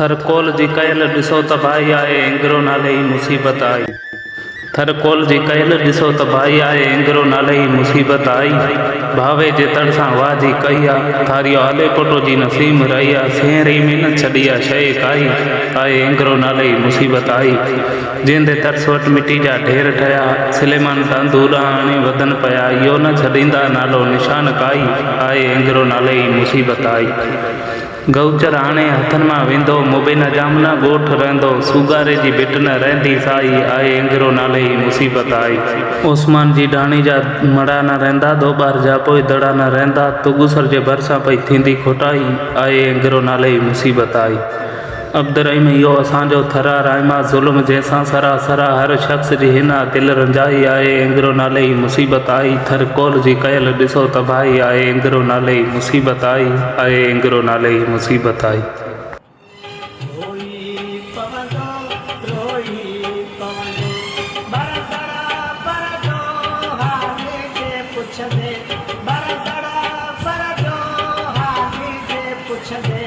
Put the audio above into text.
थरकोल जी कयल ॾिसो त भाई आहे एंगरो नाले ई मुसीबत आई। थरकोल जी कयल ॾिसो त भाई आहे एंगरो नाले ई मुसीबत आई। भावे जे तड़ सां वाह जी कई आहे थारियो हले पोटो जी नसीम रही आहे। सेहरी में न छॾी आहे शइ काई आहे एंगरो नाले ई मुसीबत आई। जंहिंदे तरस वटि मिटी जा ढेर ठहिया सिलेमान तांदूर हाणे वधनि पिया इहो न छॾींदा नालो निशान काई आहे एंगरो नाले ई मुसीबत आई। गौचर हाणे हथनि मां वेंदो मुबीना जामना ॻोठ रहंदो सूगारे जी भिट न रहंदी साई आहे एंगरो नाले ई मुसीबत आई। उस्मान जी डाणी जा मड़ा न रहंदा दो बार जा पोइ दड़ा न रहंदा तुगुसर जे भरिसां पई थींदी खोटाई आहे एंगरो नाले ई मुसीबत आई। अब्दुर्रहीम इहो असांजो थरार आइमा ज़ुल्म जंहिंसां सरासरा हर शख़्स जी हिन दिलि रंजाई आहे एंगरो नाले ई मुसीबत आई। थरकोल जी कयल ॾिसो त भाई आहे एंगरो नाले ई मुसीबत आई आहे एंगरो नाले ई मुसीबत आई। पुछ दे